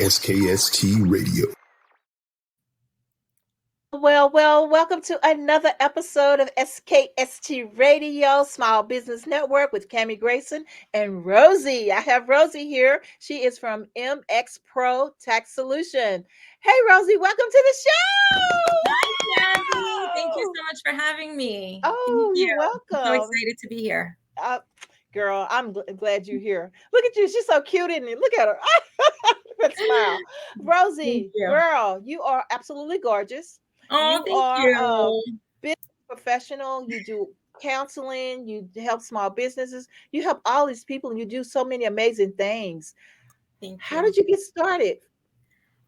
SKST Radio. Well, welcome to another episode of SKST Radio, Small Business Network with Cammie Grayson and Rosie. I have Rosie here. She is from MXPro Tax Solution. Hey, Rosie, welcome to the Hi, Cammie. Thank you show. so much for having me. Thank Oh, you. you're I'm so welcome. excited to be here. Uh, Girl, I'm glad you're here. Look at you. She's so cute, isn't it? Look at her. That smile. Thank Rosie, you. girl, you are absolutely gorgeous. Oh, You thank are you. business professional. You do counseling. You help small businesses. You help all these people, and you do so many amazing things. Thank How you. did you get started?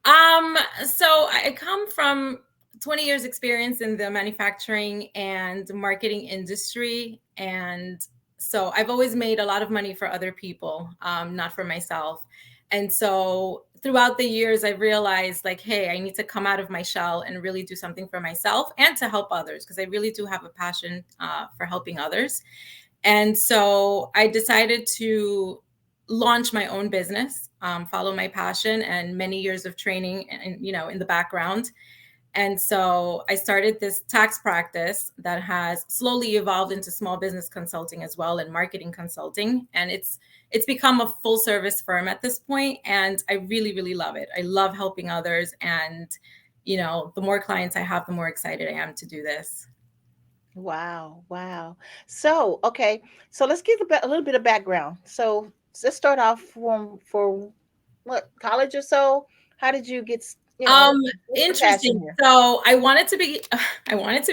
So I come from 20 years experience in the manufacturing and marketing industry. And so I've always made a lot of money for other people, not for myself. And so throughout the years, I realized like, hey, I need to come out of my shell and really do something for myself and to help others, because I really do have a passion for helping others. And so I decided to launch my own business, follow my passion and many years of training and, in the background. And so I started this tax practice that has slowly evolved into small business consulting as well and marketing consulting. And it's become a full service firm at this point. And I really, really love it. I love helping others. And, the more clients I have, the more excited I am to do this. Wow. So, okay. So let's give a little bit of background. So let's start off for what, college or so? How did you get, Um, what's your passion Interesting. here? So I wanted to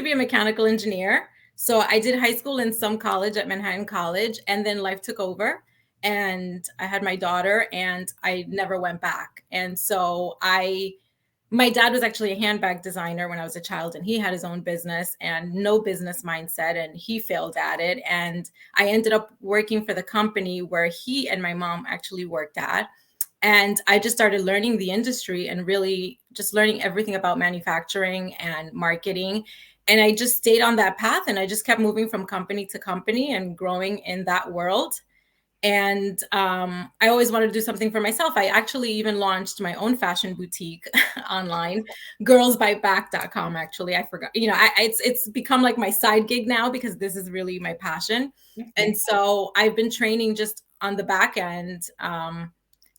be a mechanical engineer. So I did high school and some college at Manhattan College, and then life took over and I had my daughter and I never went back. And so my dad was actually a handbag designer when I was a child, and he had his own business and no business mindset, and he failed at it. And I ended up working for the company where he and my mom actually worked at. And I just started learning the industry and really just learning everything about manufacturing and marketing. And I just stayed on that path, and I just kept moving from company to company and growing in that world. And I always wanted to do something for myself. I actually even launched my own fashion boutique online, girlsbiteback.com. Actually, I forgot. It's become like my side gig now because this is really my passion. And so I've been training just on the back end,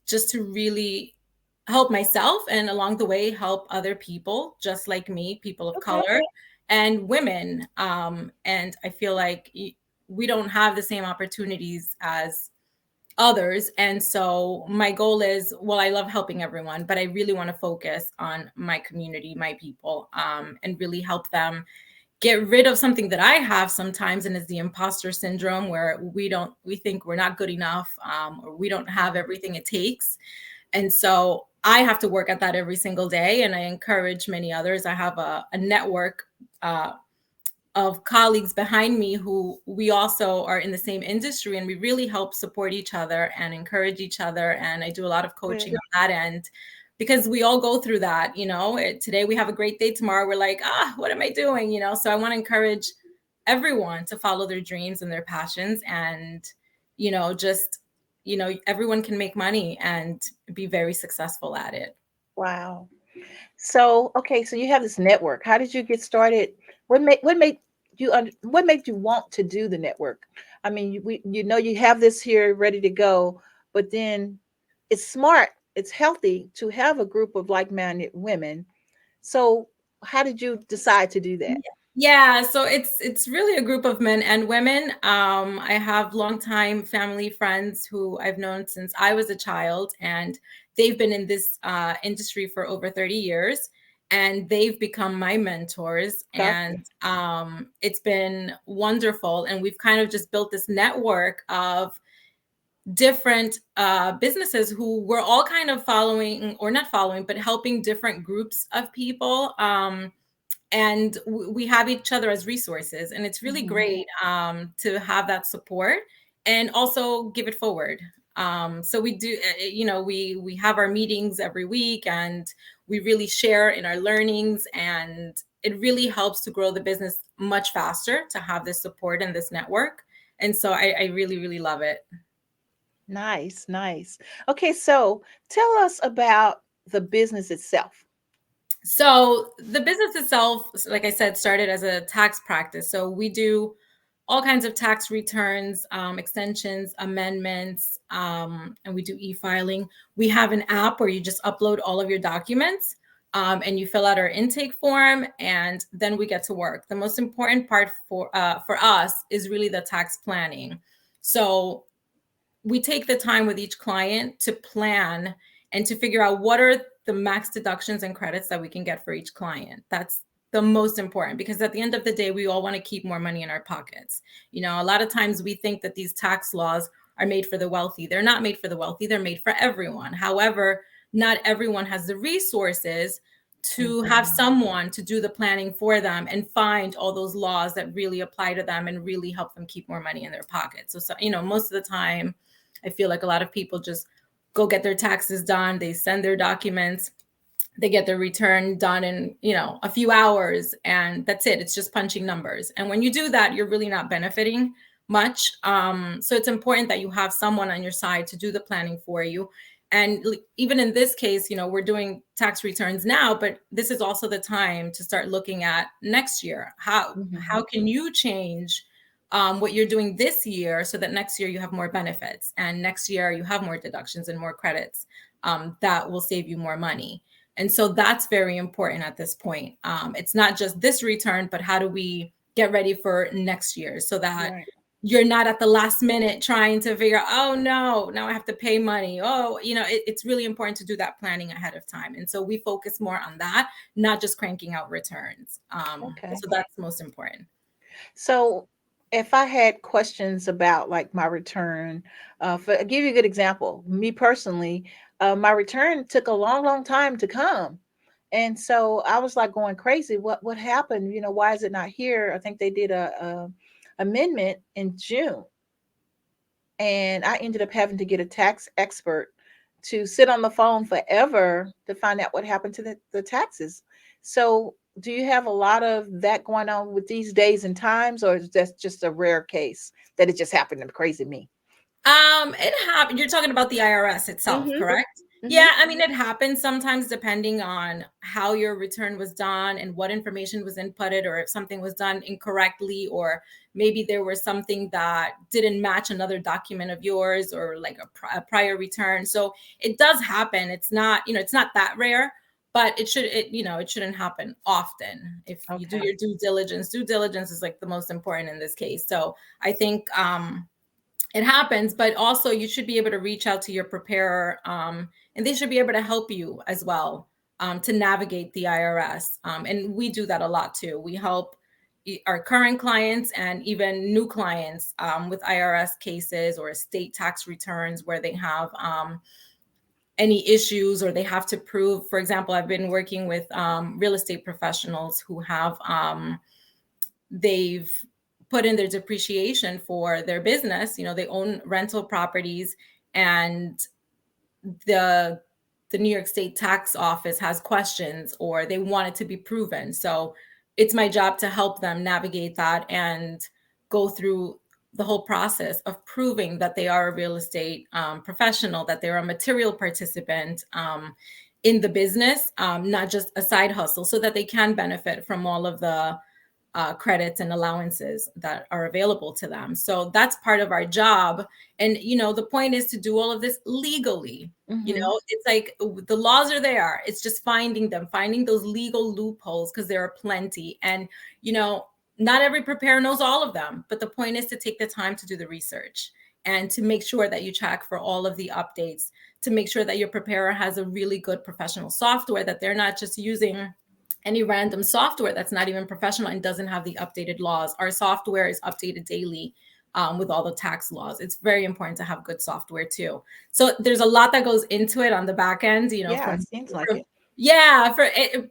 just to really help myself and along the way help other people just like me, people of Okay. color and women. And I feel like we don't have the same opportunities as others. And so my goal is, well, I love helping everyone, but I really want to focus on my community, my people, and really help them get rid of something that I have sometimes, and it's the imposter syndrome, where we think we're not good enough, or we don't have everything it takes. And so I have to work at that every single day, and I encourage many others. I have a network of colleagues behind me who we also are in the same industry, and we really help support each other and encourage each other. And I do a lot of coaching Good. on that end, because we all go through that. Today we have a great day, tomorrow we're like, what am I doing? So I want to encourage everyone to follow their dreams and their passions, and just everyone can make money and be very successful at it. Wow. So, okay, so you have this network. How did you get started? What made you want to do the network? I mean, you have this here ready to go, but then it's smart, it's healthy to have a group of like-minded women. So, how did you decide to do that? Yeah, so it's really a group of men and women. I have longtime family friends who I've known since I was a child, and they've been in this industry for over 30 years, and they've become my mentors. Gotcha. And it's been wonderful. And we've kind of just built this network of different businesses who were all kind of following, or not following, but helping different groups of people. And we have each other as resources, and it's really Mhm. great to have that support and also give it forward. So we do, we have our meetings every week, and we really share in our learnings, and it really helps to grow the business much faster to have this support and this network. And so I really, really love it. Nice. Okay, so tell us about the business itself? So the business itself, like I said, started as a tax practice. So we do all kinds of tax returns, extensions, amendments, and we do e-filing. We have an app where you just upload all of your documents, and you fill out our intake form, and then we get to work. The most important part for us is really the tax planning. So we take the time with each client to plan and to figure out what are the max deductions and credits that we can get for each client. That's the most important, because at the end of the day, we all want to keep more money in our pockets. You know, a lot of times we think that these tax laws are made for the wealthy. They're not made for the wealthy. They're made for everyone. However, not everyone has the resources to have someone to do the planning for them and find all those laws that really apply to them and really help them keep more money in their pockets. So you know, most of the time, I feel like a lot of people just go get their taxes done. They send their documents, they get their return done in, you know, a few hours, and that's it. It's just punching numbers. And when you do that, you're really not benefiting much. So it's important that you have someone on your side to do the planning for you. And even in this case, you know, we're doing tax returns now, but this is also the time to start looking at next year. How can you change what you're doing this year so that next year you have more benefits, and next year you have more deductions and more credits that will save you more money. And so that's very important at this point. It's not just this return, but how do we get ready for next year so that you're not at the last minute trying to figure out, oh no, now I have to pay money. Oh, you know, it's really important to do that planning ahead of time. And so we focus more on that, not just cranking out returns. So that's most important. So if I had questions about like my return, I'll give you a good example. Me personally, my return took a long, long time to come. And so I was like going crazy. What happened? You know, why is it not here? I think they did a amendment in June, and I ended up having to get a tax expert to sit on the phone forever to find out what happened to the taxes. So do you have a lot of that going on with these days and times, or is that just a rare case that it just happened to crazy me? It happened. You're talking about the IRS itself, Mm-hmm. correct? Mm-hmm. Yeah, I mean, it happens sometimes depending on how your return was done and what information was inputted, or if something was done incorrectly, or maybe there was something that didn't match another document of yours, or like a prior return. So it does happen. It's not, you know, it's not that rare, but it shouldn't happen often. If you do your due diligence is like the most important in this case. So I think, it happens, but also you should be able to reach out to your preparer, and they should be able to help you as well, to navigate the IRS. And we do that a lot too. We help our current clients and even new clients with IRS cases or estate tax returns where they have any issues, or they have to prove. For example, I've been working with real estate professionals who have they've put in their depreciation for their business. You know, they own rental properties, and the New York State tax office has questions, or they want it to be proven. So it's my job to help them navigate that and go through the whole process of proving that they are a real estate professional, that they're a material participant in the business, not just a side hustle, so that they can benefit from all of the credits and allowances that are available to them. So that's part of our job. And, you know, the point is to do all of this legally. You know, it's like the laws are there. It's just finding them, finding those legal loopholes, because there are plenty. And, you know, not every preparer knows all of them, but the point is to take the time to do the research and to make sure that you check for all of the updates, to make sure that your preparer has a really good professional software, that they're not just using any random software that's not even professional and doesn't have the updated laws. Our software is updated daily with all the tax laws. It's very important to have good software too. So there's a lot that goes into it on the back end, you know, It seems like it. Yeah,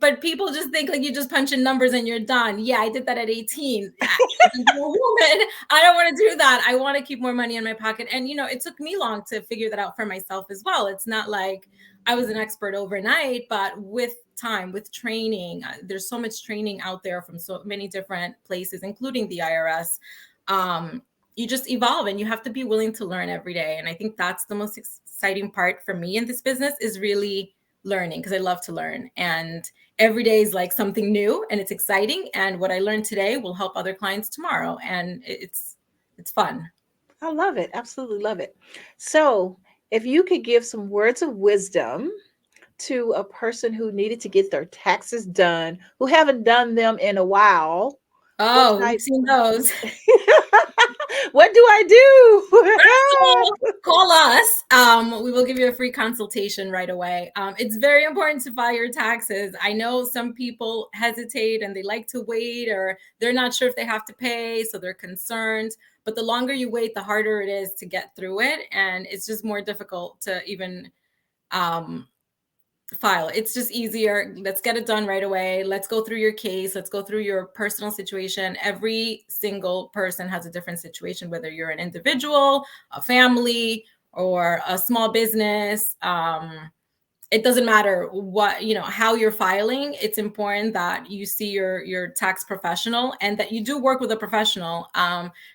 but people just think like you just punch in numbers and you're done. Yeah, I did that at 18. As a woman, I don't want to do that. I want to keep more money in my pocket. And, you know, it took me long to figure that out for myself as well. It's not like I was an expert overnight, but with time, with training, there's so much training out there from so many different places, including the IRS. You just evolve, and you have to be willing to learn every day. And I think that's the most exciting part for me in this business, is really learning because I love to learn. And every day is like something new and it's exciting. And what I learned today will help other clients tomorrow. And it's fun. I love it. Absolutely love it. So, if you could give some words of wisdom to a person who needed to get their taxes done, who haven't done them in a while, what Oh, we've type? seen those. What do I First of do? all, call us. We will give you a free consultation right away. It's very important to file your taxes. I know some people hesitate and they like to wait, or they're not sure if they have to pay, so they're concerned. But the longer you wait, the harder it is to get through it. And it's just more difficult to even file. It's just easier. Let's get it done right away. Let's go through your case. Let's go through your personal situation. Every single person has a different situation, whether you're an individual, a family, or a small business. It doesn't matter what, how you're filing. It's important that you see your tax professional and that you do work with a professional,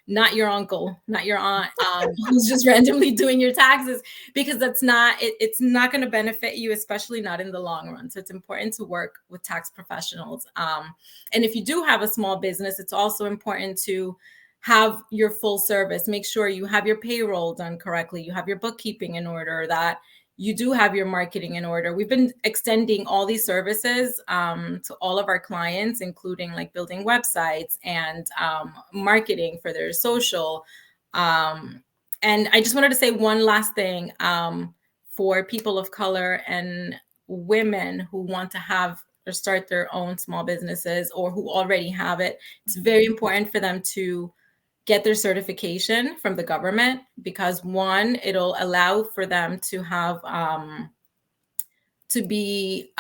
not your uncle, not your aunt, who's just randomly doing your taxes, because it's not going to benefit you, especially not in the long run. So it's important to work with tax professionals. And if you do have a small business, it's also important to have your full service. Make sure you have your payroll done correctly. You have your bookkeeping in order, that you do have your marketing in order. We've been extending all these services to all of our clients, including like building websites and marketing for their social. And I just wanted to say one last thing for people of color and women who want to have or start their own small businesses, or who already have it. It's very important for them to get their certification from the government, because one, it'll allow for them to have to be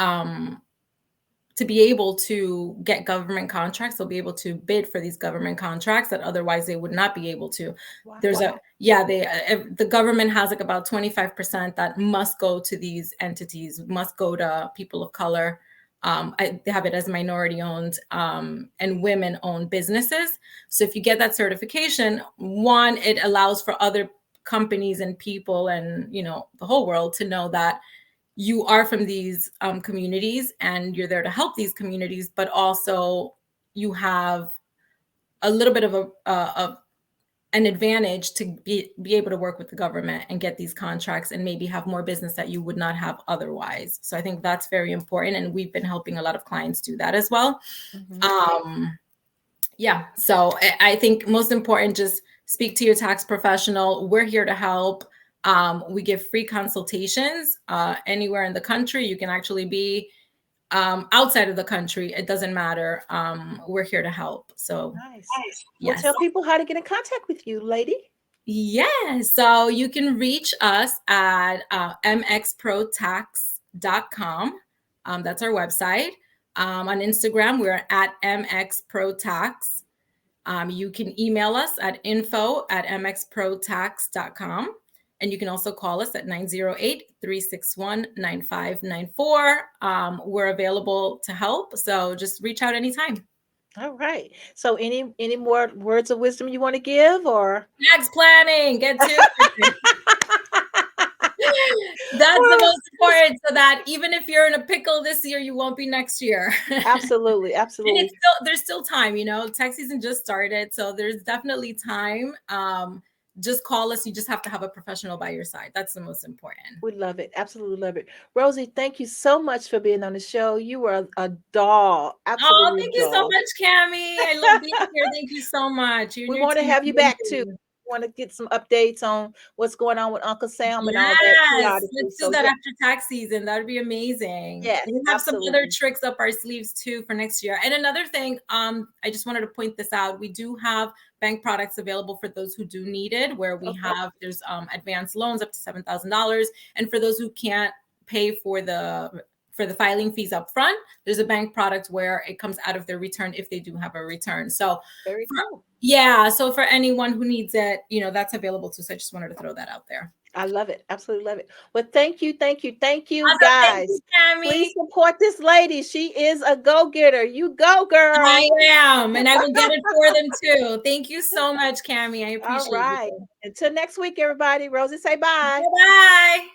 able to get government contracts. They'll be able to bid for these government contracts that otherwise they would not be able to. Wow. There's the government has like about 25% that must go to these entities, must go to people of color. They have it as minority owned and women owned businesses. So if you get that certification, one, it allows for other companies and people and, the whole world to know that you are from these communities and you're there to help these communities, but also you have a little bit of an advantage to be able to work with the government and get these contracts and maybe have more business that you would not have otherwise. So I think that's very important. And we've been helping a lot of clients do that as well. Mm-hmm. So I think most important, just speak to your tax professional. We're here to help. We give free consultations anywhere in the country. You can actually be outside of the country. It doesn't matter. We're here to help. So nice. Yes. Well, tell people how to get in contact with you, lady. Yeah. So you can reach us at MXProTax.com. That's our website. On Instagram, we're at MXProTax. You can email us at info@mxprotax.com. And you can also call us at 908-361-9594. We're available to help. So just reach out anytime. All right. So any more words of wisdom you want to give, or tax planning? Get to it. That's the most important, so that even if you're in a pickle this year, you won't be next year. Absolutely. Absolutely. And there's still time, tax season just started. So there's definitely time. Just call us. You just have to have a professional by your side. That's the most important. We love it. Absolutely love it. Rosie, thank you so much for being on the show. You were a doll. Absolutely. Thank you so much, Cammie. I love being here. Thank you so much. We want to have you back too. Want to get some updates on what's going on with Uncle Sam and all that. Let's do that after tax season. That would be amazing. Yes, we have some other tricks up our sleeves too for next year. And another thing, I just wanted to point this out. We do have bank products available for those who do need it, where we have, there's advanced loans up to $7,000. And for those who can't pay for the filing fees up front, there's a bank product where it comes out of their return if they do have a return. So very cool. Yeah. So for anyone who needs it, that's available too. So I just wanted to throw that out there. I love it. Absolutely love it. Well, thank you, guys. Thank you, please support this lady. She is a go-getter. You go, girl. I am, and I will get it for them too. Thank you so much, Cammie. I appreciate it. All right. Until next week, everybody. Rosie, say bye. Bye.